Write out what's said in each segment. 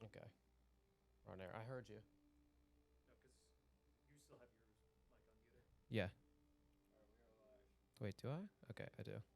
Okay. We're on air. I heard you. No, because you still have your mic unmuted. Yeah. All right, we are live. Wait, do I? Okay, I do. I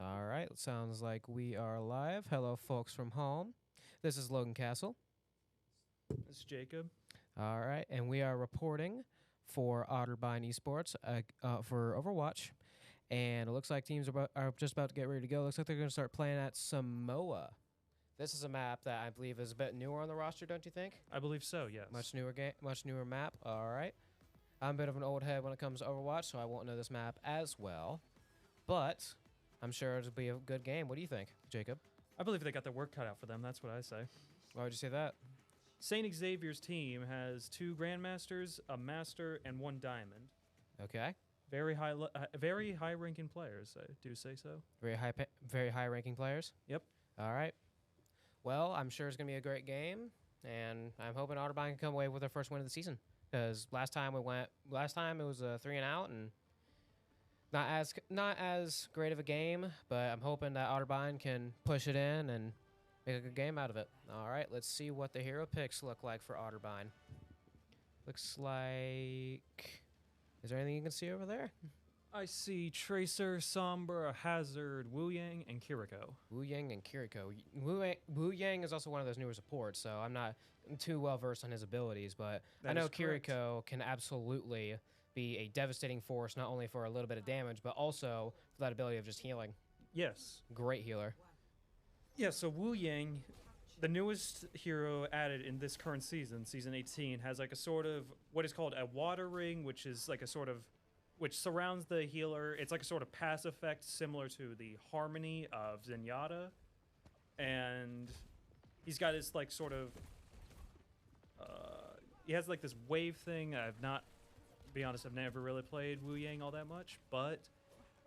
All right, sounds like we are live. Hello, folks from home. This is Logan Castle. This is Jacob. All right, and we are reporting for Otterbein Esports for Overwatch. And it looks like teams are just about to get ready to go. Looks like they're going to start playing at Samoa. This is a map that I believe is a bit newer on the roster, don't you think? I believe so, yes. Much newer map. All right. I'm a bit of an old head when it comes to Overwatch, so I won't know this map as well. But I'm sure it'll be a good game. What do you think, Jacob? I believe they got their work cut out for them. That's what I say. Why would you say that? St. Xavier's team has 2 Grandmasters, a Master, and 1 Diamond. Okay. Very high ranking players, I do say so. Very high ranking players? Yep. All right. Well, I'm sure it's going to be a great game, and I'm hoping Otterbein can come away with their first win of the season. Because last time it was a 3-and-out, and not as great of a game, but I'm hoping that Otterbein can push it in and make a good game out of it. All right, let's see what the hero picks look like for Otterbein. Looks like... Is there anything you can see over there? I see Tracer, Sombra, Hazard, Wu Yang, and Kiriko. Wu Yang and Kiriko. Wu Yang is also one of those newer supports, so I'm not too well versed on his abilities, but I know Kiriko can absolutely be a devastating force, not only for a little bit of damage, but also for that ability of just healing. Yes. Great healer. Yeah, so Wu Yang, the newest hero added in this current season, Season 18, has like a sort of what is called a water ring, which is like a sort of which surrounds the healer. It's like a sort of pass effect similar to the Harmony of Zenyatta. And he's got this like sort of... he has like this wave thing. To be honest, I've never really played Wu Yang all that much. But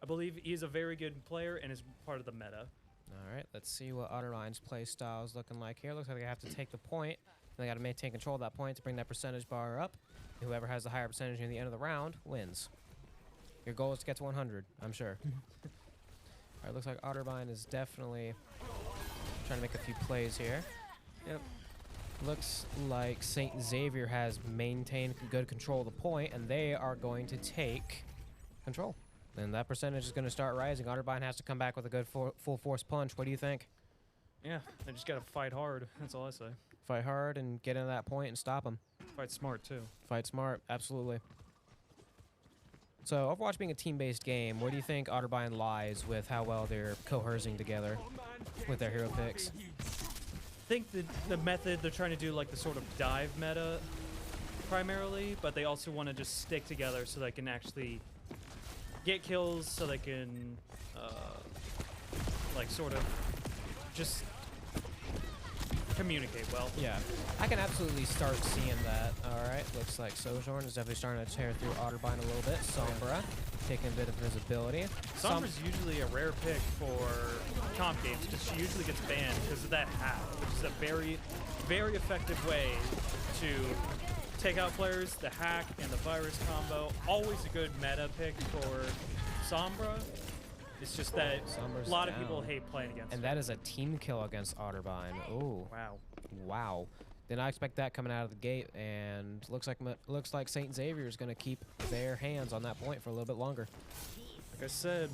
I believe he's a very good player and is part of the meta. All right, let's see what Otterline's play style is looking like here. Looks like they have to take the point. And they got to maintain control of that point to bring that percentage bar up. Whoever has the higher percentage near the end of the round wins. Your goal is to get to 100, I'm sure. All right, looks like Otterbein is definitely trying to make a few plays here. Yep. Looks like St. Xavier has maintained good control of the point, and they are going to take control. And that percentage is going to start rising. Otterbein has to come back with a good full force punch. What do you think? Yeah, they just got to fight hard. That's all I say. Fight hard and get into that point and stop them. Fight smart, too. Fight smart, absolutely. So, Overwatch being a team-based game, where do you think Otterbein lies with how well they're cohersing together with their hero picks? I think the method, they're trying to do like the sort of dive meta primarily, but they also want to just stick together so they can actually get kills, so they can like sort of just communicate well. Yeah, I can absolutely start seeing that. All right, looks like Sojourn is definitely starting to tear through Otterbein a little bit. Sombra taking a bit of visibility. Sombra's usually a rare pick for comp games because she usually gets banned because of that hack, which is a very, very effective way to take out players. The hack and the virus combo, always a good meta pick for Sombra. It's just that Sombra's a lot of down. people hate playing against her. And that is a team kill against Otterbein. Oh, Wow. wow. Did not expect that coming out of the gate, and looks like St. Xavier is going to keep their hands on that point for a little bit longer. Like I said,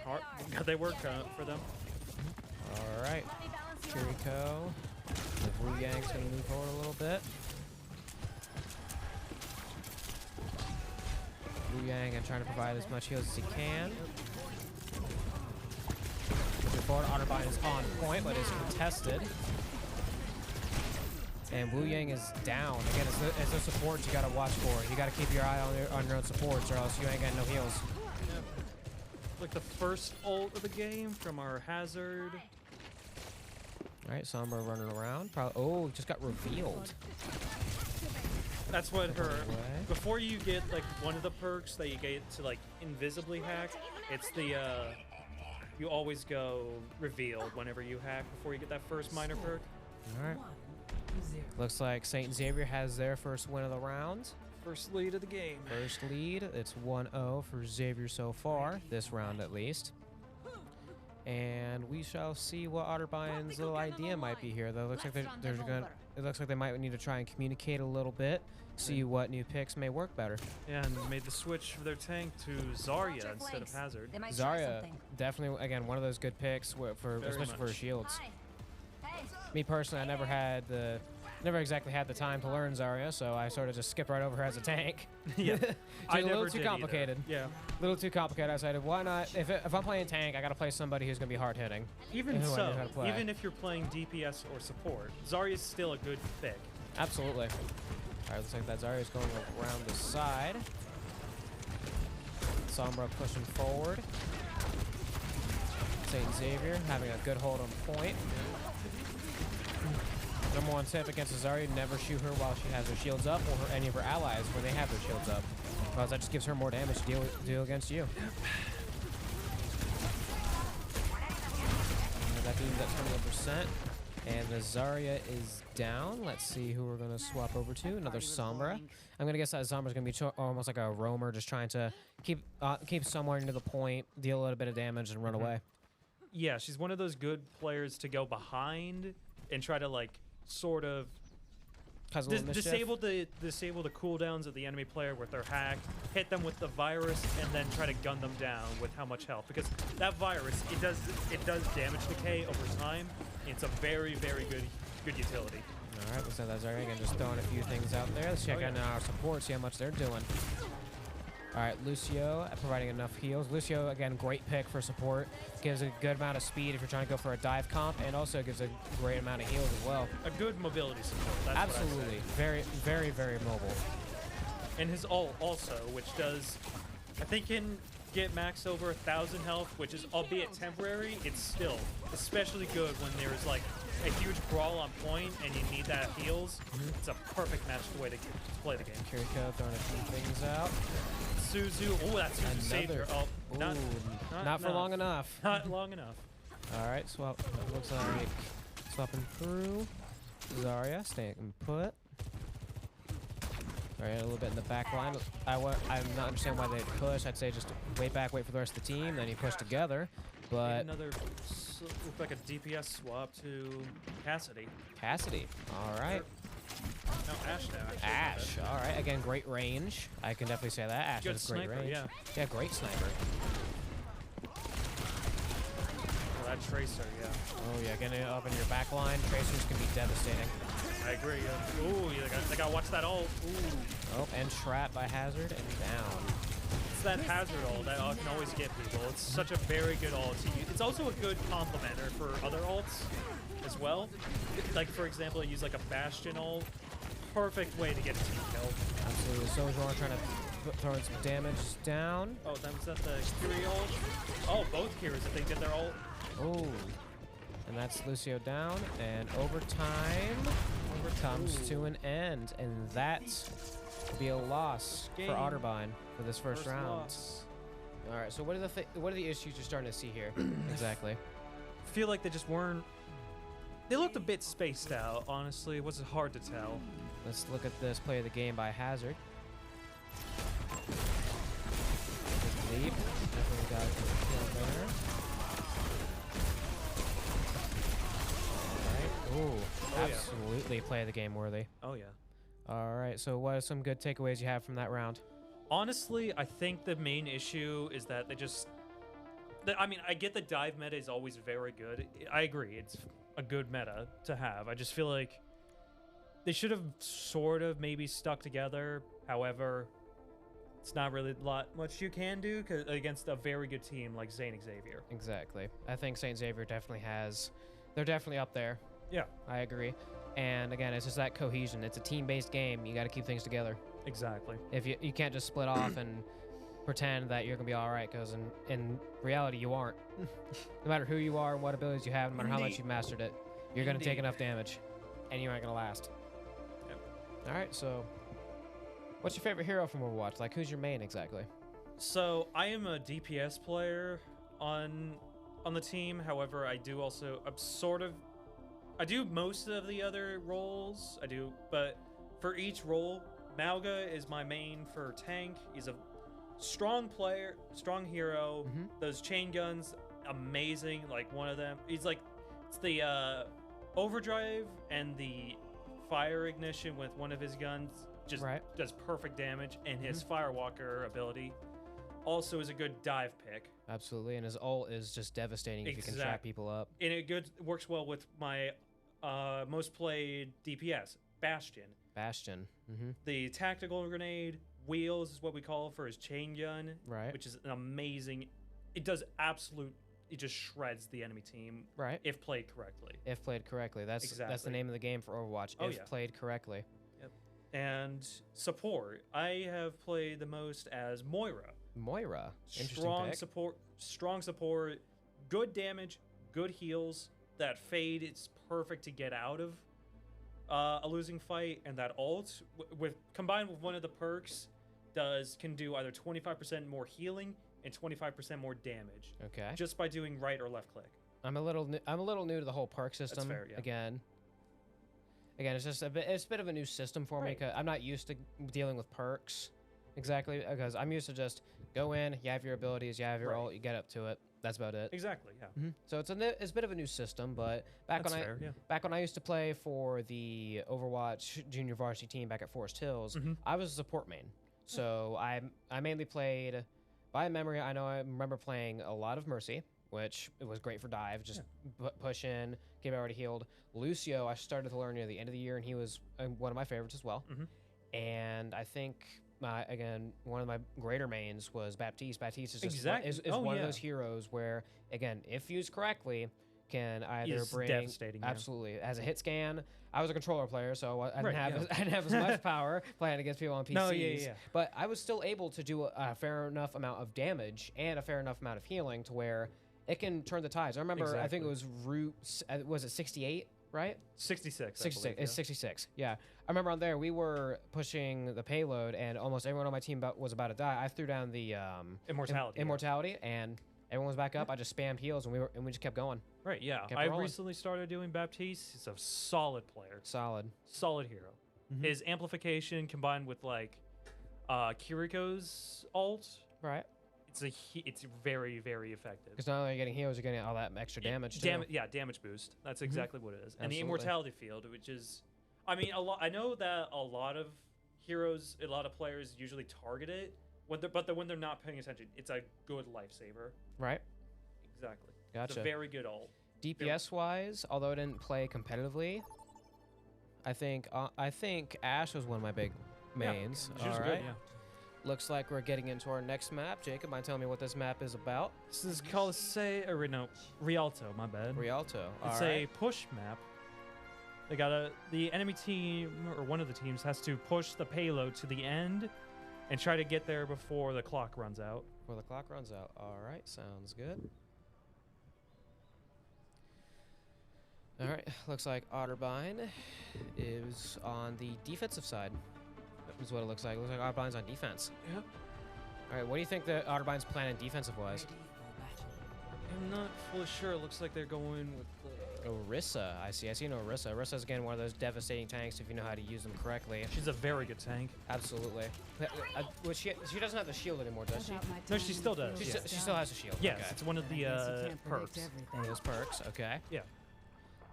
got they work for them. All right, Kiriko. The Wu Yang's going to move forward a little bit. Wu Yang and trying to provide as much heals as he can. Moving forward, Otterbein is on point, but is contested. And Wu Yang is down. Again, it's those supports you got to watch for. You got to keep your eye on your own supports, or else you ain't got no heals. Yep. Like the first ult of the game from our Hazard. All right, Sombra running around. Oh, just got revealed. That's what her... Away. Before you get, like, one of the perks that you get to, like, invisibly hack, it's the, you always go revealed whenever you hack before you get that first minor perk. All right. Looks like St. Xavier has their first win of the round. First lead of the game. First lead. It's 1-0 for Xavier so far, this round at least. And we shall see what Otterbein's little idea might be here. Though it looks like they're gonna. It looks like they might need to try and communicate a little bit, see what new picks may work better. Yeah, and made the switch for their tank to Zarya instead of Hazard. Zarya, definitely, again, one of those good picks especially for shields. Me personally, I never exactly had the time to learn Zarya, so I sort of just skipped right over her as a tank. Yeah, a little too complicated. Yeah, a little too complicated. I decided, why not? If I'm playing tank, I gotta play somebody who's gonna be hard hitting. Even so, even if you're playing DPS or support, Zarya's still a good pick. Absolutely. All right, looks like that Zarya's going around the side. Sombra pushing forward. St. Xavier having a good hold on point. Number one tip against Zarya, never shoot her while she has her shields up, or any of her allies when they have their shields up. Because that just gives her more damage to deal against you. That beam's at 21%. And the Zarya is down. Let's see who we're going to swap over to. Another Sombra. I'm going to guess that Sombra's going to be almost like a roamer, just trying to keep somewhere near the point, deal a little bit of damage, and run away. Yeah, she's one of those good players to go behind and try to, like, sort of disable the cooldowns of the enemy player with their hack, hit them with the virus, and then try to gun them down with how much health. Because that virus, it does damage decay over time. It's a very, very good utility. All right, so that's again just throwing a few things out there. Let's check out our support, see how much they're doing. All right, Lucio providing enough heals. Lucio, again, great pick for support. Gives a good amount of speed if you're trying to go for a dive comp, and also gives a great amount of heals as well. A good mobility support, that's absolutely. What I say. Very, very, very mobile. And his ult also, which does, I think, can get max over 1,000 health, which is, albeit temporary, it's still especially good when there's like a huge brawl on point and you need that heals. It's a perfect match way to play the game. Kiriko throwing a few things out. Suzu, oh, that's Suzu saved her. Oh, not for long enough. Not long enough. All right, swap. Looks like swapping through. Zarya staying put. All right, a little bit in the back line. I'm not understanding why they push. I'd say just wait back, wait for the rest of the team, then you push together. But another look like a DPS swap to Cassidy. Cassidy, all right. No, Ashe now. Ashe, all right. Again, great range. I can definitely say that. Ashe has great range. Yeah. Yeah, great sniper. Well, that Tracer, yeah. Oh yeah, getting it up in your back line. Tracers can be devastating. I agree. Yeah. Ooh, they got to watch that ult. Ooh. Oh, and trapped by Hazard and down. It's that Hazard ult that can always get people. It's such a very good ult to use. It's also a good complementer for other ults as well. Like, for example, use like a Bastion ult. Perfect way to get a team kill. Absolutely. Sojourn trying to throw in some damage down. Oh, that was that the Kiri ult? Oh, both Kiris, if they get their ult. Oh. And that's Lucio down. And overtime comes to an end. And that will be a loss for Otterbein for this first round. Loss. All right, so what are the issues you're starting to see here? Exactly. I feel like they just weren't... They looked a bit spaced out, honestly. It was hard to tell. Let's look at this play of the game by Hazard. Good leap. Definitely got a kill there. All right. Ooh, absolutely yeah. play of the game worthy. Oh, yeah. All right, so what are some good takeaways you have from that round? Honestly, I think the main issue is that they just... I mean, I get the dive meta is always very good. I agree. It's a good meta to have. I just feel like they should have sort of maybe stuck together. However, it's not really much you can do against a very good team like St. Xavier. Exactly. I think St. Xavier definitely has... They're definitely up there. Yeah. I agree. And again, it's just that cohesion. It's a team-based game. You got to keep things together. Exactly. If you can't just split off and pretend that you're going to be all right, because in reality, you aren't. No matter who you are and what abilities you have, no matter how much you've mastered it, you're going to take enough damage, and you aren't going to last. Yep. All right, so what's your favorite hero from Overwatch? Like, who's your main exactly? So I am a DPS player on the team. However, I do also I do most of the other roles. But for each role, Malga is my main for tank. He's a strong player, strong hero. Those chain guns amazing. Like one of them, he's like, it's the overdrive and the fire ignition with one of his guns just does perfect damage, and his Firewalker ability also is a good dive pick. Absolutely, and his ult is just devastating if you can trap people up. And it works well with my most played DPS, Bastion. Bastion. The tactical grenade, Wheels is what we call it for his chain gun, which is an amazing. It does it just shreds the enemy team, if played correctly. If played correctly, that's the name of the game for Overwatch. Played correctly. Yep. And support, I have played the most as Moira. Moira, strong support, good damage, good heals. That fade, it's perfect to get out of a losing fight, and that ult combined with one of the perks can do either 25% more healing and 25% more damage. Okay. Just by doing right or left click. I'm a little new to the whole perk system. That's fair, yeah. Again, it's just it's a bit of a new system for me, because I'm not used to dealing with perks exactly, because I'm used to just go in, you have your abilities, you have your ult, you get up to it. That's about it. Exactly, yeah. So it's a bit of a new system, but back when I used to play for the Overwatch junior varsity team back at Forest Hills, I was a support main. So I mainly played, by memory, I remember playing a lot of Mercy, which it was great for dive, just push in, get already healed. Lucio, I started to learn near the end of the year, and he was one of my favorites as well. And I think, again, one of my greater mains was Baptiste. Baptiste is just one of those heroes where, again, if used correctly, can either bring devastating. Absolutely. As a hit scan, I was a controller player, so I didn't have as much power playing against people on PCs. But I was still able to do a fair enough amount of damage and a fair enough amount of healing to where it can turn the tides. I remember, I think it was was it 68? Right? 66. 66. It's 66. Yeah. I remember on there, we were pushing the payload, and almost everyone on my team was about to die. I threw down the immortality, and everyone was back up. I just spammed heals, and we just kept going. Right. Yeah. I recently started doing Baptiste. He's a solid player. Solid hero. His amplification combined with like Kiriko's ult. Right. It's very, very effective. Because not only are you getting heals, you're getting all that extra damage too. Damage boost. That's exactly what it is. And the immortality field, which is, I mean, I know that a lot of heroes, a lot of players usually target it, when they're not paying attention, it's a good lifesaver. Right. Exactly. Gotcha. It's a very good ult. DPS wise, although I didn't play competitively, I think Ashe was one of my big mains. She was good. Yeah. Looks like we're getting into our next map. Jacob, mind telling me what this map is about? This is called Rialto, my bad. Rialto. It's a push map. They the enemy team, or one of the teams, has to push the payload to the end and try to get there before the clock runs out. Before the clock runs out. All right, sounds good. All right, looks like Otterbein is on the defensive side. Is what it looks like. It looks like Otterbein's on defense. Yeah. All right, what do you think that Otterbein's plan in defensive-wise? I'm not fully sure. It looks like they're going with Orisa. I see an Orisa. Orisa's, again, one of those devastating tanks if you know how to use them correctly. She's a very good tank. Absolutely. Well, she doesn't have the shield anymore, does she? No, she still does. She still has a shield. Yes, okay. It's one of the perks. One of those perks, okay. Yeah.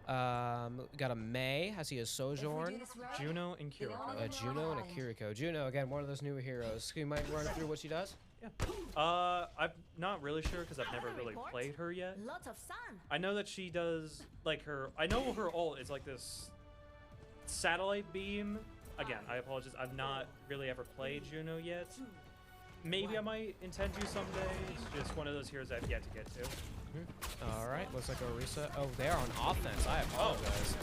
Got a Mei. I see a Sojourn. Juno and Kiriko. A Juno and a Kiriko. Juno, again, one of those newer heroes. You might run through what she does? Yeah. I'm not really sure because I've never really played her yet. Lots of sun. I know that she does, like, I know her ult is like this satellite beam. Again, I apologize. I've not really ever played Juno yet. Maybe I might intend to someday. It's just one of those heroes I've yet to get to. All right, looks like Orisa. Oh, they're on offense. I apologize.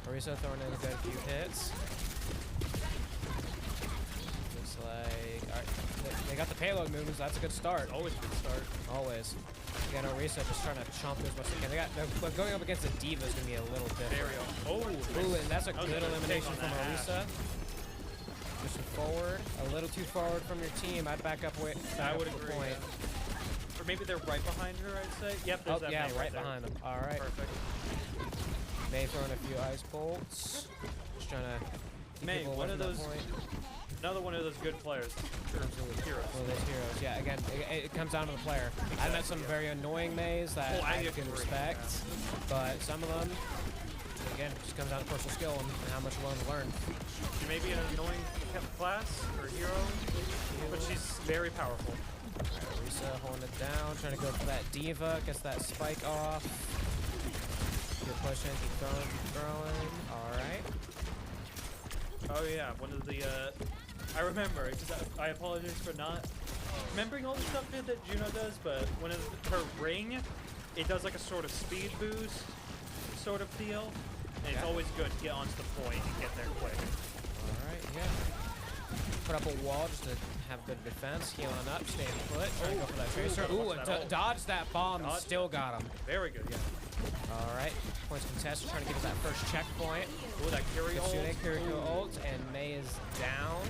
Orisa throwing in a good few hits. Looks like, all right, they got the payload movements. So that's a good start. It's always a good start. Always. Again, Orisa just trying to chomp through as much as they can. But going up against the D.Va is going to be a little different. Ooh, and that's a good elimination from Orisa. Pushing forward, a little too forward from your team. I'd back up with I would agree. Point. Or maybe they're right behind her, I'd say. Yep, there's that Mei right behind them. All right. Perfect. Mei throwing a few ice bolts. Just trying to May, people one away of from that those, point. another one of those good players. Absolutely. Heroes. Well, there's heroes. Yeah, again, it comes down to the player. I met some very annoying Mays that I can agree, respect, but some of them, again, it just comes down to personal skill and how much you're willing to learn. She may be an annoying class or hero, but she's very powerful. Alright, Risa holding it down, trying to go for that diva, gets that spike off. Keep pushing, keep throwing. Alright. Oh yeah, one of the, I remember, because I apologize for not remembering all the stuff that Juno does, but one of her ring, it does like a sort of speed boost sort of deal, and it's always good to get onto the point and get there quick. Alright, yeah. Put up a wall just to have good defense, healing up, staying put, trying to go for that tracer. Ooh, dodged that bomb and still got him. Very good, yeah. Alright, points contested, trying to get to that first checkpoint. Ooh, that Curie ult. Kiriko ult, and May is down.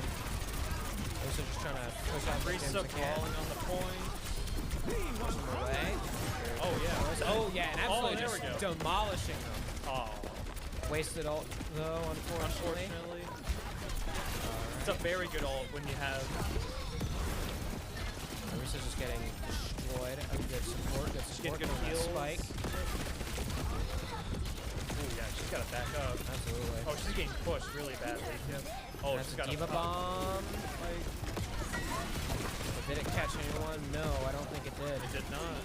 Also just trying to push out the Risa falling on the point. Push him away. Oh, yeah. Oh, yeah, and absolutely there we just go. demolishing them. Oh. Wasted ult, though, unfortunately. It's a very good ult when you have... Risa's just getting destroyed. Good support, Getting good on that heals. spike. Ooh, yeah, she's got to back up. Absolutely. Oh, she's getting pushed really badly. Oh, That's she's a got diva bomb. Did it catch anyone? No, I don't think it did. It did not.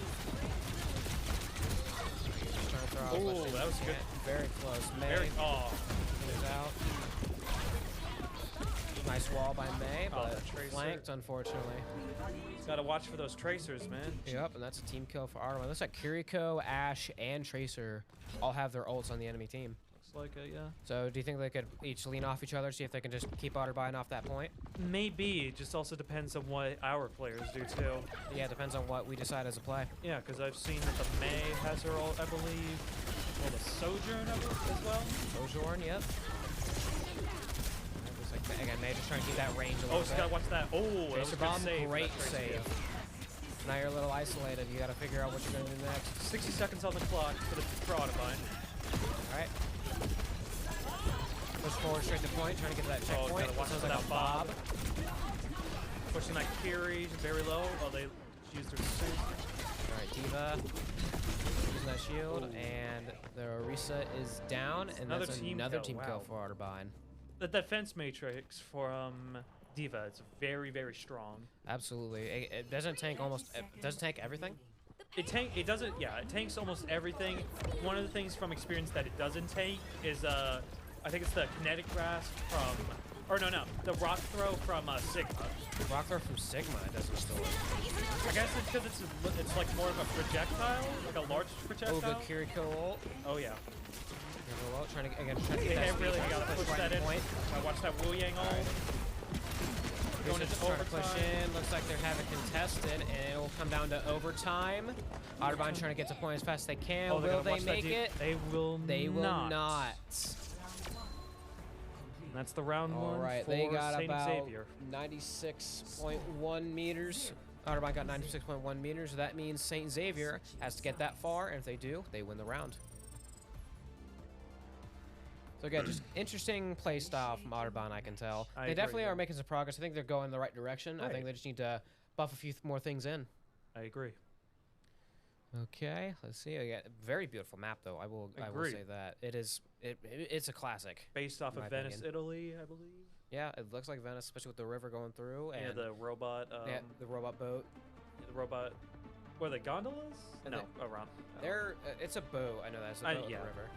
Just trying to throw out Ooh, that was good. Very close. May Very, oh. is out. Nice wall by May, Oh, but that tracer. flanked, unfortunately. Gotta watch for those tracers, man. Yep, and that's a team kill for Otterbein. Looks like Kiriko, Ashe, and Tracer all have their ults on the enemy team. Looks like it, yeah. So do you think they could each lean off each other, see if they can just keep Otterbein off that point? Maybe. It just also depends on what our players do, too. Yeah, it depends on what we decide as a play. Yeah, because I've seen that the May has her ult, I believe. Well, the Sojourn as well. Sojourn, yep. Looks like, again, May just trying to keep that range a little bit. Oh, so gotta watch that. Oh, that was a Tracer good bomb, save. great That tracer, save. yeah. Now you're a little isolated. You got to figure out what you're going to do next. 60 seconds on the clock for Otterbein. All right. Push forward straight to point, trying to get to that checkpoint. Gotta watch Sounds for like that a bob. Pushing that Curie very low. Oh, they used their suit. All right, Diva using that shield, and the Orisa is down, and Another that's team another kill, team wow. kill for Otterbein. The defense matrix for Diva is very, very strong. Absolutely, it doesn't tank it doesn't tank everything. It doesn't, yeah, it tanks almost everything. One of the things from experience that it doesn't tank is I think it's the kinetic grasp from, or no, the rock throw from Sigma. Rock throw from Sigma doesn't still work. I guess it's because it's like more of a projectile, like a large projectile. Oh, good Kiriko ult. Oh yeah. Well, trying to get that speed. Really gotta push right that in. point. I watched that Wu Yang ult. Going into Trying to push overtime. in. Looks like they're having contested, and it will come down to overtime. Otterbein trying to get to point as fast as they can. Oh, will they make it? They will They will not. That's the round All one right, for they got Saint about Xavier. 96.1 meters. Otterbein got 96.1 meters. So that means Saint Xavier has to get that far, and if they do, they win the round. So again, just interesting play style from Otterbein, I can tell. I They agree, definitely yeah. are making some progress. I think they're going in the right direction. I think Right. they just need to buff a few more things in. I agree. Okay, let's see. I got a very beautiful map, though. I will Agreed. say that it's a classic. Based off in of my Venice, opinion. Italy, I believe. Yeah, it looks like Venice, especially with the river going through Yeah, and the robot. the robot boat. The robot. What are they, gondolas? I No, think- around. There, it's a boat. I know that's a boat on yeah. the river.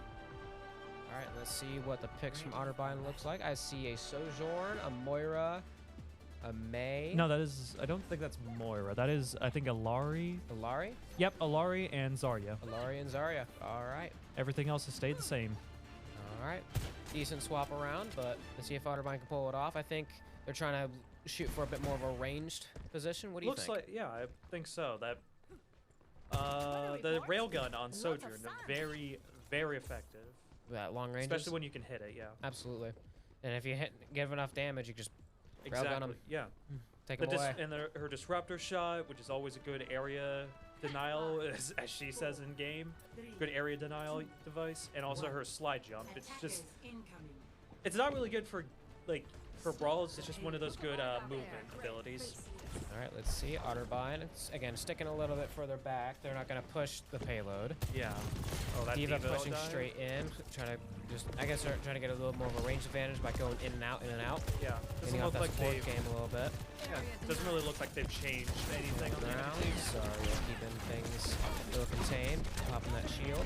All right, let's see what the picks from Otterbein looks like. I see a Sojourn, a Moira, a May. No, that is. I don't think that's Moira. That is, I think, Alari. Alari? Yep, Alari and Zarya. Alari and Zarya. All right. Everything else has stayed the same. All right. Decent swap around, but let's see if Otterbein can pull it off. I think they're trying to shoot for a bit more of a ranged position. What do you Looks think? like, yeah, I think so. That the railgun on Sojourn, very, very effective. That long range. Especially when you can hit it, yeah. Absolutely. And if you give enough damage, you just railgun them, Yeah. take them away. And her disruptor shot, which is always a good area denial, as she says in game. Good area denial device, and also her slide jump. It's just, it's not really good for like for brawls, it's just one of those good movement abilities. All right, let's see. Otterbein, it's again sticking a little bit further back. They're not going to push the payload. Yeah. Oh, that Diva Diva pushing died? straight in, trying to just, I guess they're trying to get a little more of a range advantage by going in and out, in and out. Yeah. Doesn't Getting off look that like support they've. game a little bit. Yeah. Doesn't really look like they've changed anything on the Around, enemy team. sorry, keeping things a little contained, popping that shield.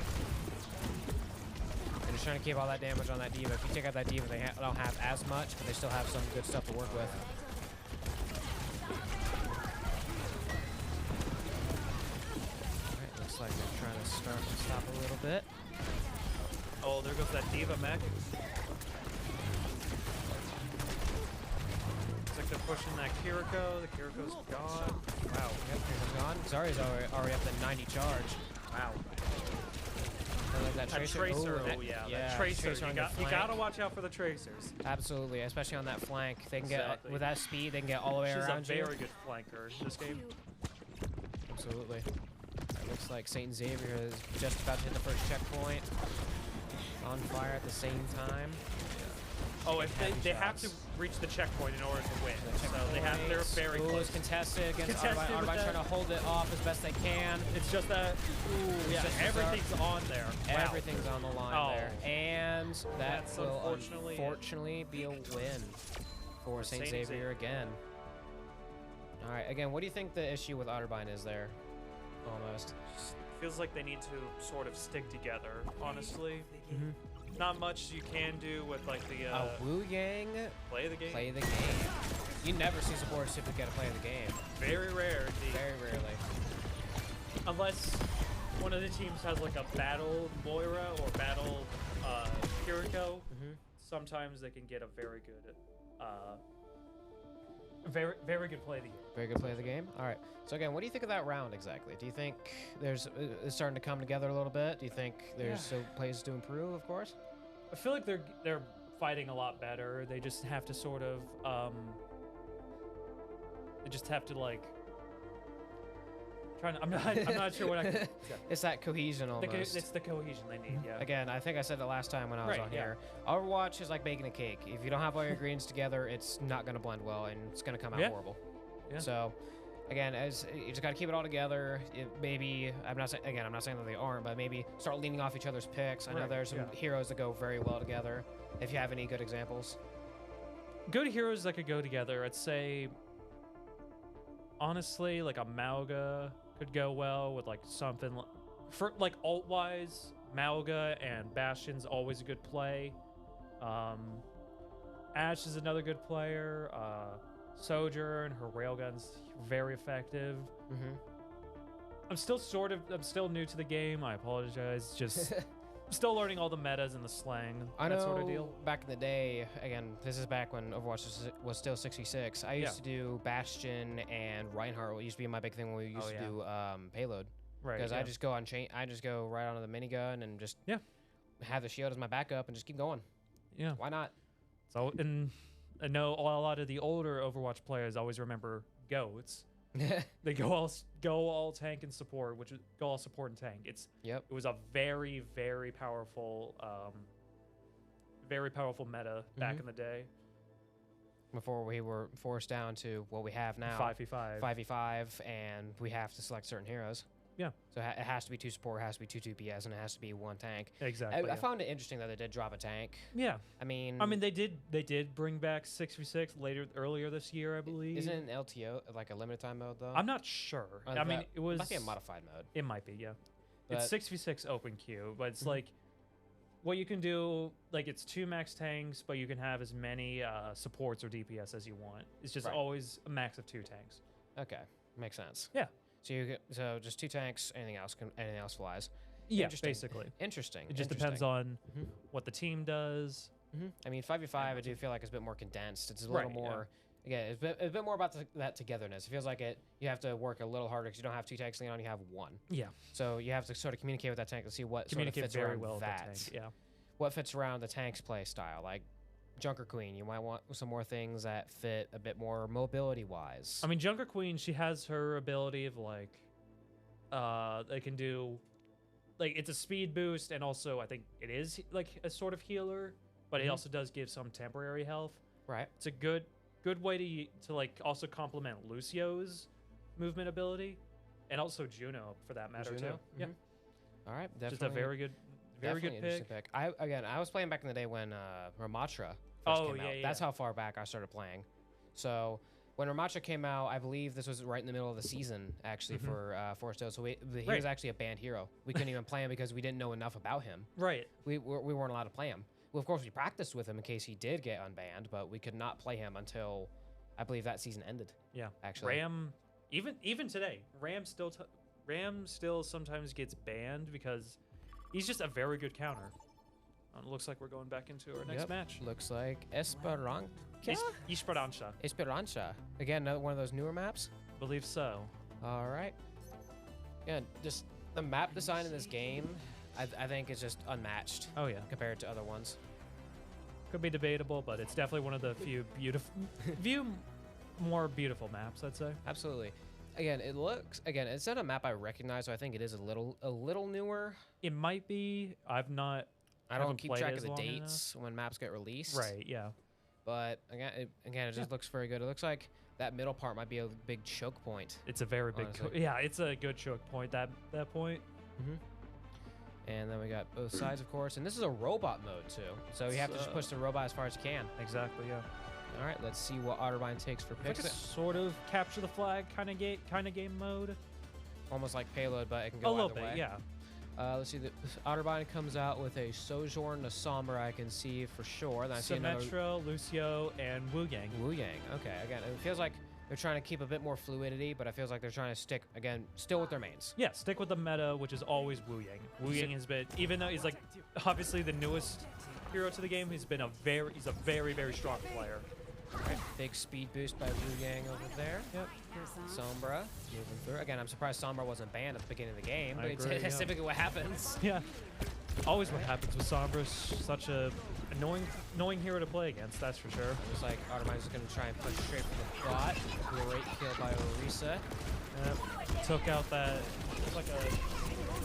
And just trying to keep all that damage on that Diva. If you take out that Diva, they don't have as much, but they still have some good stuff to work with. Alright, looks like they're trying to start and stop a little bit. Oh, there goes that Diva mech. Looks like they're pushing that Kiriko. The Kiriko's gone. Wow. Yep, Kiriko's gone. Zari's already up to 90 charge. Wow. I like that That Tracer. Tracer, Ooh, yeah, yeah, that Tracer. on You, the you flank. gotta watch out for the Tracers. Absolutely, especially on that flank. They can get, Exactly. with that speed, they can get all the way She's a around you. very good flanker in this game. Absolutely. It looks like Saint Xavier is just about to hit the first checkpoint. On fire at the same time. Oh, if Heavy they have to shots. reach the checkpoint in order to win. The So they're very Ooh, close. it's contested against Contested Otterbein. with Otterbein that. trying to hold it off as best they can. It's just that, yeah, just the everything's on there. Wow. Everything's on the line Oh. there. And that That's will unfortunately it. unfortunately be a win for Saint Saint Xavier again. All right, again, what do you think the issue with Otterbein is there? Almost. Feels like they need to sort of stick together, honestly. Mm-hmm. Not much you can do with like the Wu Yang, play the game. play the game. You never see supporters typically get to play the game. Very rare indeed. Very rarely. Unless one of the teams has like a battle Moira or battle Kiriko, Mm-hmm. sometimes they can get a very good very good play of the game. Very good play of the game. All right. So again, what do you think of that round exactly? Do you think there's it's starting to come together a little bit? Do you think there's still plays to improve? Of course. I feel like they're fighting a lot better. They just have to sort of they just have to like I'm not sure what I can It's that cohesion almost. it's the cohesion they need, yeah. Again, I think I said it last time when I was Right, on yeah. here. Overwatch is like baking a cake. If you don't have all your ingredients together, it's not going to blend well and it's going to come out Yeah. horrible. Yeah. So, again, as you just got to keep it all together. Maybe I'm not saying that they aren't, but maybe start leaning off each other's picks. I know Right, there's some yeah. heroes that go very well together. If you have any good examples. Good heroes that could go together. I'd say honestly like a Mauga could go well with like something for like alt-wise. Mauga and Bastion's always a good play. Ashe is another good player. Sojourn, her railgun's very effective. Mm-hmm. I'm still new to the game. I apologize. Just I'm still learning all the metas and the slang, I that know sort of deal. back in the day, again, this is back when Overwatch was still 66. I used to do Bastion and Reinhardt. It used to be my big thing when we used to do payload. Right. Because yeah. I just go on chain. I just go right onto the minigun and just have the shield as my backup and just keep going. Yeah. Why not? So, and I know a lot of the older Overwatch players always remember goats. They go all tank and support, which is go all support and tank. Yep. It was a very powerful meta back in the day. Before we were forced down to what we have now, 5v5. 5v5, and we have to select certain heroes. Yeah. So it has to be 2 support, it has to be 2 2PS, and it has to be 1 tank. Exactly. I found it interesting that they did drop a tank. Yeah. I mean, they did bring back 6v6 earlier this year, I believe. Isn't it an LTO like a limited time mode though? I'm not sure. Or I mean, that- it was might be a modified mode. It might be, yeah. But- It's 6v6 open queue, but it's like what you can do, like it's 2 max tanks, but you can have as many supports or DPS as you want. It's just Right. always a max of 2 tanks. Okay, makes sense. Yeah. So just 2 tanks. Anything else flies. Yeah, Interesting. basically. Interesting. It just depends on Mhm. what the team does. I mean, 5v5, I do feel like it's a bit more condensed. It's a little Right, yeah. more. Again, it's a bit more about that togetherness. It feels like you have to work a little harder because you don't have 2 tanks leaning on, you have 1. Yeah. So you have to sort of communicate with that tank to see what Communicate sort of fits very around well with that. the tank. Yeah. What fits around the tank's play style, like Junker Queen. You might want some more things that fit a bit more mobility-wise. I mean, Junker Queen, she has her ability of like, they can do, like it's a speed boost, and also I think it is like a sort of healer, but it also does give some temporary health. Right. It's a good way to like also complement Lucio's movement ability, and also Juno for that matter too. Juno? Yeah, All right. Definitely. just a very good Interesting pick. I was playing back in the day when Ramatra first Oh, came out. yeah, That's yeah. how far back I started playing. So when Ramatra came out, I believe this was right in the middle of the season actually for Forest Hills. So he Right. was actually a banned hero. We couldn't even play him because we didn't know enough about him. Right. We weren't allowed to play him. Well, of course, we practiced with him in case he did get unbanned, but we could not play him until I believe that season ended. Yeah. Actually. Ram, even today, Ram still sometimes gets banned because he's just a very good counter. It looks like we're going back into our next Yep. match. Looks like Esperanza. Esperanza. Esperanza. Again, another one of those newer maps. Believe so. All right. Yeah, just the map design in this game, I think is just unmatched Oh yeah. compared to other ones. Could be debatable, but it's definitely one of the few more beautiful maps, I'd say. Absolutely. Again, it's not a map I recognize, so I think it is a little newer. It might be. I don't haven't keep played track it of the long dates when maps get released. Right. Yeah. But again, it just looks very good. It looks like that middle part might be a big choke point. It's a very big. Honestly. Yeah, it's a good choke point. That point. And then we got both sides, of course. And this is a robot mode, too. So you have to just push the robot as far as you can. Exactly. Yeah. All right, let's see what Otterbein takes for It's like picks. a sort of capture the flag kind of game mode. Almost like Payload, but it can go A little either bit. way. Yeah. Let's see. Otterbein comes out with a Sojourn, a Sombra, I can see for sure. Then I see another Symmetro, Lucio, and Wu Yang. Wu Yang. Okay, again, it feels like they're trying to keep a bit more fluidity, but it feels like they're trying to stick, again, still with their mains. Yeah, stick with the meta, which is always Wu Yang. Wu Yang has been, even though he's like obviously the newest hero to the game, he's a very, very strong player. All right, big speed boost by Wu Yang over there. Yep. Sombra moving through. Again, I'm surprised Sombra wasn't banned at the beginning of the game, I but agree, it's yeah. typically what happens. Yeah. Always what happens with Sombra. Such a annoying hero to play against, that's for sure. Looks like Otterbein is going to try and push straight for the bot. Great kill by Orisa. Yep. Took out that.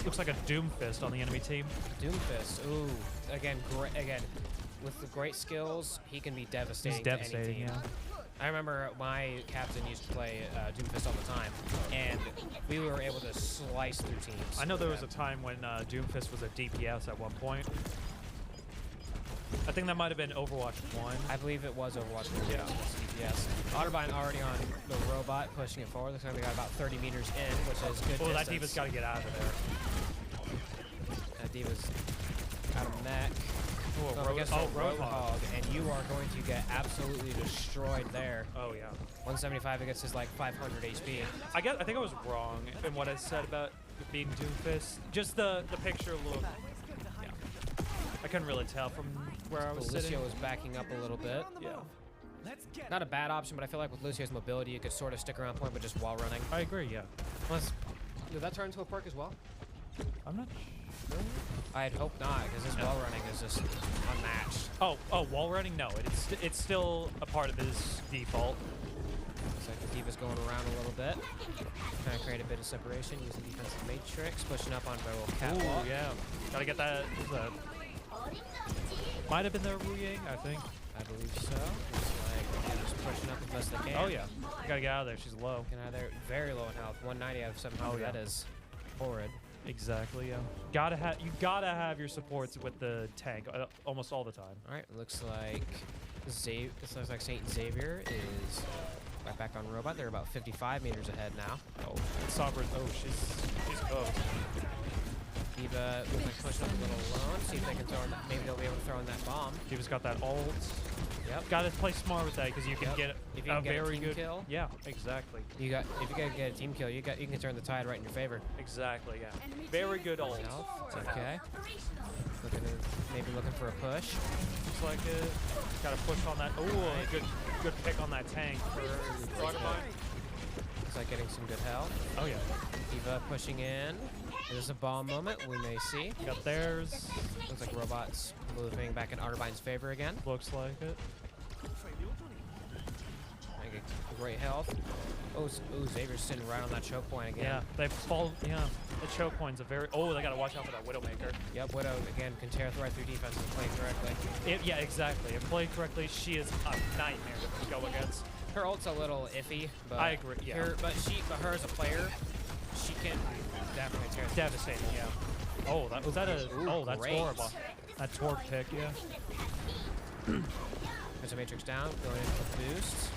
Looks like a Doom Fist on the enemy team. Doomfist. Ooh. Again, with the great skills, he can be devastating. He's devastating, to any team. yeah. I remember my captain used to play Doomfist all the time, and we were able to slice through teams. I know with there was him. a time when Doomfist was a DPS at one point. I think that might have been Overwatch 1. I believe it was Overwatch. Yeah. Yes. Otterbein already on the robot, pushing it forward. Looks like they got about 30 meters in, which is good. Oh, that distance. D.Va's got to get out of there. That D.Va's out of mech. Oh, Against a Roadhog, and you are going to get absolutely destroyed there. Oh yeah. 175 against his like 500 HP. I think I was wrong in what I said about it being Doomfist. Just the picture look. Yeah. I couldn't really tell from where I was sitting. Lucio is backing up a little bit. Yeah. Not a bad option, but I feel like with Lucio's mobility, you could sort of stick around point, but just wall running. I agree. Yeah. Did that turn into a perk as well? I'm not sure. I'd hope not, because this wall running is just unmatched. Oh, wall running? No, it's still a part of his default. Looks like the D.Va's going around a little bit. Trying to create a bit of separation, using defensive matrix, pushing up on the little catwalk. Ooh, yeah. Gotta get that. Might have been the Wu Yang, I think. I believe so. Just pushing up as best they can. Oh yeah. Gotta get out of there. She's low. Get out of there. Very low in health. 190 out of 700. Oh, yeah. That is horrid. Exactly. Yeah. You gotta have your supports with the tank almost all the time. All right. Looks like this looks like Saint Xavier is right back on robot. They're about 55 meters ahead now. Oh, Sombra. Oh, she's cooked. D.Va looks like pushing up a little alone. See if they can throw in that. Maybe they'll be able to throw in that bomb. D.Va's got that ult. Yep. Gotta play smart with that because you can get If you can get a very team good kill. Yeah, exactly. If you can get a team kill, you can turn the tide right in your favor. Exactly. Yeah. Very good ult. It's okay. Maybe looking for a push. Looks like it. Got to push on that. Oh, good pick on that tank for Otterbein. Looks like getting some good health. Oh yeah. D.Va pushing in. There's a bomb moment we may see. Got theirs. Looks like robots moving back in Otterbein's favor again. Looks like it. and get great health. Oh, Xavier's sitting right on that choke point again. Yeah, they fall. Yeah, the choke point's a very. Oh, they gotta watch out for that Widowmaker. Yep, Widow again can tear right through defense if played correctly. Yeah, exactly. If played correctly, she is a nightmare to go against. Her ult's a little iffy, but I agree. Yeah, but her as a player, she can definitely tear. devastating. Yeah. Oh, that was that a. Ooh, Oh, that's great. horrible. That torque pick. Yeah. There's a Matrix down, going in for the boost.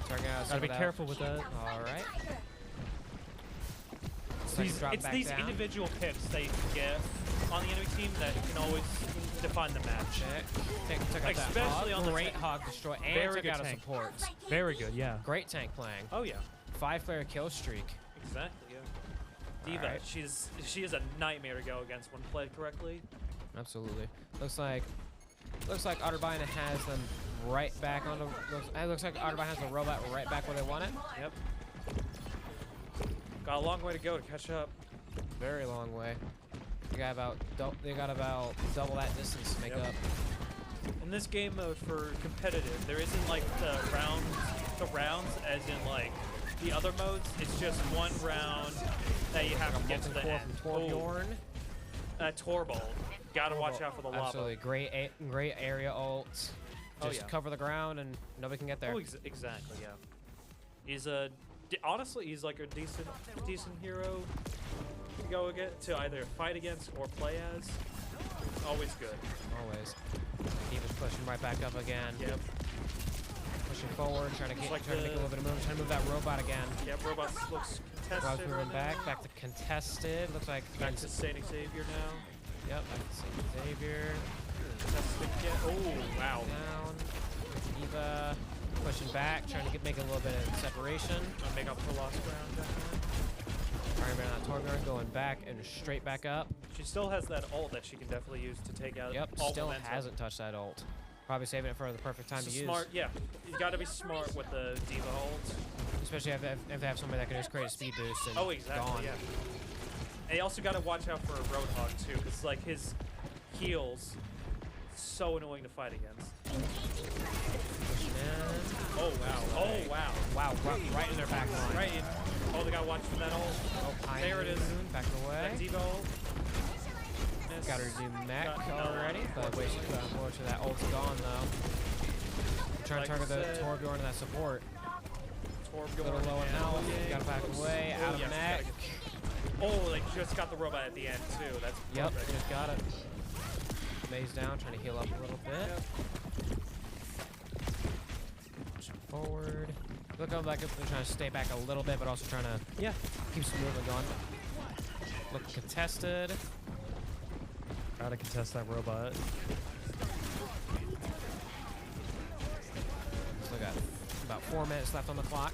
Starting out. Gotta be careful with that. All right. It's these individual picks they get on the enemy team that can always define the match. Took out Especially that on the great hog destroy and Very took good out a tank. support. Very good. Yeah. Great tank playing. Oh yeah. 5-player kill streak. Exactly. Yeah. Diva, Alright. she is a nightmare to go against when played correctly. Absolutely. Looks like Otterbein has them right back on the. It looks like Otterbein has the robot right back where they want it. Yep. Got a long way to go to catch up. Very long way. They got about double that distance to make Yep. up. In this game mode for competitive, there isn't like the rounds as in like the other modes. It's just one round that you have to get to the end. From Torbjorn. Torbold. Gotta watch out for the lava. Absolutely. Great area ult. Oh, Just yeah. cover the ground and nobody can get there. Oh, exactly. Yeah. He's honestly, he's like a decent hero to go to either fight against or play as. It's always good. Always. Diva's pushing right back up again. Yep. Pushing forward, trying to make a the- little bit of movement, trying to move that robot again. Yep. Robots looks contested. Robot's moving right back to contested. Looks like back to Saint Xavier now. Yep, back to Saint Xavier. Contested again. Oh wow. Down. Diva pushing back, trying to make a little bit of separation. Gonna make up for lost ground. Definitely. Fireman on Torbjorn going back and straight back up. She still has that ult that she can definitely use to take out. Yep, all still momentum. hasn't touched that ult. Probably saving it for the perfect time to use. Smart, yeah. You got to be smart with the Diva ult. Especially if they have somebody that can just create a speed boost and Oh, exactly. gone. Yeah. And you also got to watch out for Roadhog too, because like his heals, so annoying to fight against. Pushing in. Oh wow. Oh wow. Wow, right in their back line. Right in. Oh, they got to watch for that ult. Oh, There it is. Back away. That Diva ult. Miss. Got her to do mech Got- already, but wait, unfortunately that ult's gone though. Trying Like to target I the said, Torbjorn and that support. Torb A little low in health. Gotta back away. Out of yes, mech. Oh, they just got the robot at the end too. That's Yep, perfect. just got it. Maze down, trying to heal up a little bit. Yep. Pushing forward. Look like they're trying to stay back a little bit, but also trying to keep some movement going. Look contested. Gotta contest that robot. So we got about 4 minutes left on the clock.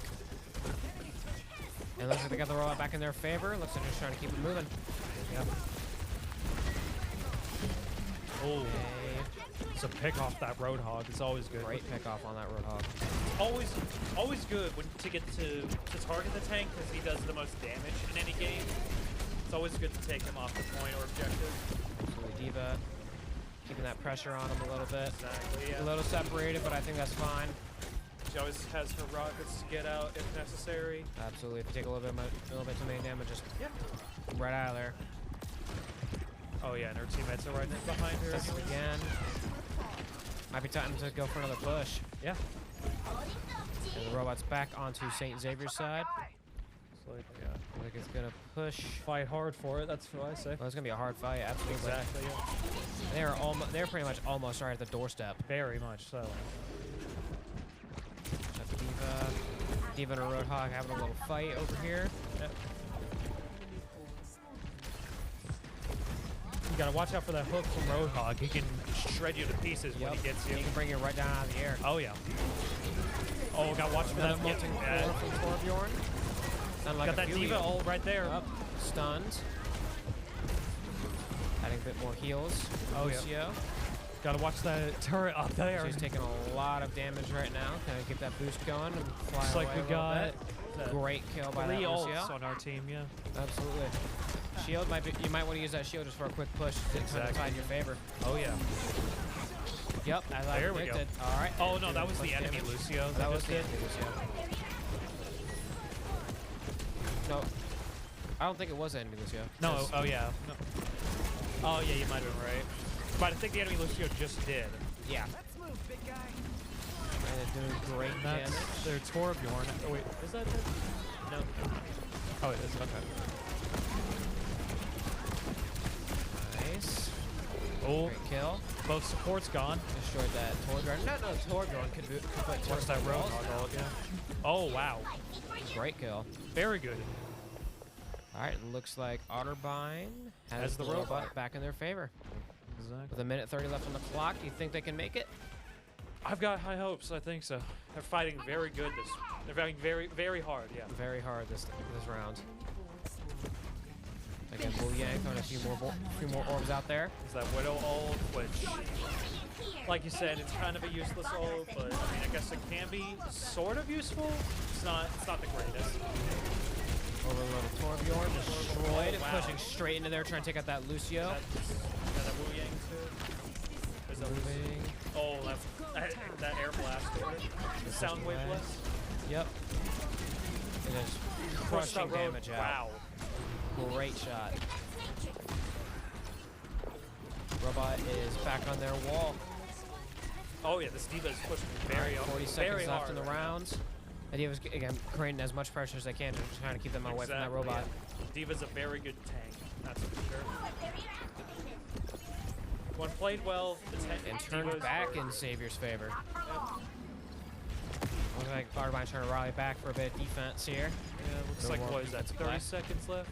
And looks like they got the robot back in their favor. Looks like they're just trying to keep it moving. Yep. Oh, Okay. so pick off that Roadhog. It's always good. Great pick off on that Roadhog. Always good to get to target the tank because he does the most damage in any game. It's always good to take him off the point or objective. Absolutely, Diva keeping that pressure on him a little bit. Exactly. A Yeah. little separated, but I think that's fine. She always has her rockets to get out if necessary. Absolutely. If you take a little bit too many damage, just right out of there. Oh yeah, and her teammates are right behind her. Test it again. Might be time to go for another push. Yeah. And the robot's back onto St. Xavier's side. It's like, I think it's gonna push. fight hard for it. That's what I say. Well, it's gonna be a hard fight. Absolutely. Exactly. Yeah. They're pretty much almost right at the doorstep. Very much so. That's Diva and a Roadhog having a little fight over here. Yep. You gotta watch out for that hook from Roadhog. He can shred you to pieces when he gets you. He can bring you right down out of the air. Oh yeah. Oh, gotta watch for Another that. molten core from Torbjorn. Sounded like Got a that few Diva heals. ult right there. Up, stunned. Adding a bit more heals. Oh, yeah. Lucio. Gotta watch that turret up there. She's taking a lot of damage right now. Kind of get that boost going and fly Looks away like we a little got bit. Great kill by that 3 Lucio. ults on our team. Yeah. Absolutely. Shield might be. You might want to use that shield just for a quick push. To kind of Exactly. tie in your favor. Oh yeah. Yep, as I There we go. predicted. All right. Oh and no, doing that was push the enemy damage. Lucio. That was just the did. enemy Lucio. No, I don't think it was enemy Lucio. No. 'cause- Oh yeah. No. Oh yeah, you might have been right. But I think the enemy Lucio just did. Yeah. And they're doing great And that's damage. their Torbjorn. Oh wait, is that it? No. Oh, it is. Okay. Nice. Oh, Great kill. both supports gone. Destroyed that Torbjorn. No, Torbjorn could put What's that Torbjorn Roadhog walls ult? Yeah. Oh wow, down. Great kill. very good. All right, it looks like Otterbein has As the the robot robot. back in their favor. Exactly. With a minute 30 left on the clock, do you think they can make it? I've got high hopes. I think so. They're fighting very good. They're fighting very hard. Yeah. Very hard this round. Again, Wu Yang throwing a few more orbs out there. Is that Widow ult, which, like you said, it's kind of a useless ult, but I mean, I guess it can be sort of useful. It's not the greatest. Overloaded Torbjorn destroyed, Oh, wow. pushing straight into there, trying to take out that Lucio. That Wu Yang too. There's that Moving. Oh, that air blast or the sound wave away. blast. Yep. It is Push that crushing road. damage out. Wow. Great shot. Robot is back on their wall. Oh yeah, this D.Va is pushing very hard. 40 very seconds left hard in the right now. round. Idea was again creating as much pressure as they can to try to keep them away from that Exactly, robot. yeah. D.Va's a very good tank. That's for sure. When played well, the tank And turned back in Savior's favor. Looks like Otterbein trying to rally back for a bit of defense here. Yeah, looks No like more what is that? defensive 30 play. seconds left.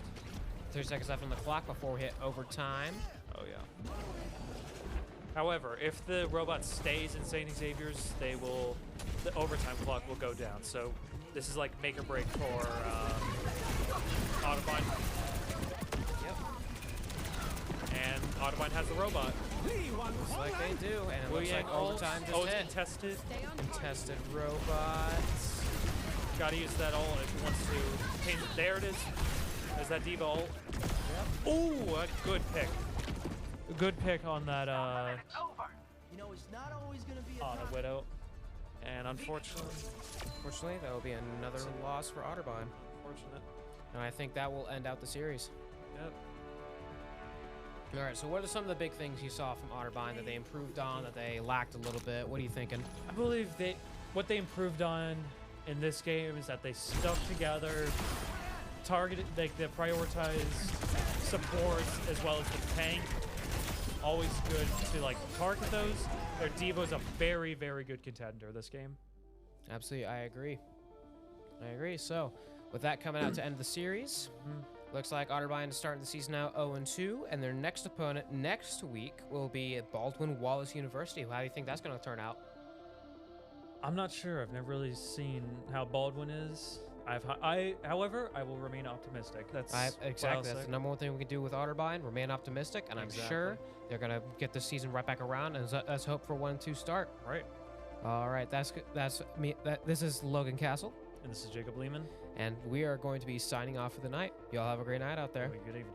30 seconds left on the clock before we hit overtime. Oh yeah. However, if the robot stays in St. Xavier's, the overtime clock will go down. So this is like make or break for Otterbein. Yep. And Otterbein has the robot. Looks like they do, and it Wu looks Yang like ult. overtime just Oh, it's hit. contested. Contested robots. Gotta use that ult if he wants to change it. There it is. There's that D.Va ult. Yep. Ooh, a good pick. Good pick on that, You know, it's not always gonna be a on the Widow. And unfortunately, Unfortunately, that will be another loss for Otterbein. unfortunate. And I think that will end out the series. Yep. All right, so what are some of the big things you saw from Otterbein that they improved on, that they lacked a little bit? What are you thinking? I believe what they improved on in this game is that they stuck together, targeted, they prioritized supports as well as the tank. Always good to like target those. Their D.Va is a very, very good contender this game. Absolutely, I agree. I agree. So, with that coming out to end the series, looks like Otterbein is starting the season out 0-2, and their next opponent next week will be at Baldwin Wallace University. How do you think that's going to turn out? I'm not sure. I've never really seen how Baldwin is. However, I will remain optimistic. That's what I'll Exactly. That's say. the number one thing we can do with Otterbein. Remain optimistic, and I'm sure Exactly. they're going to get this season right back around, and let's hope for 1-2 start. Right. All right, that's me. This is Logan Castle, And this is Jacob Lehman. and we are going to be signing off for the night. Y'all have a great night out there. Have a good evening.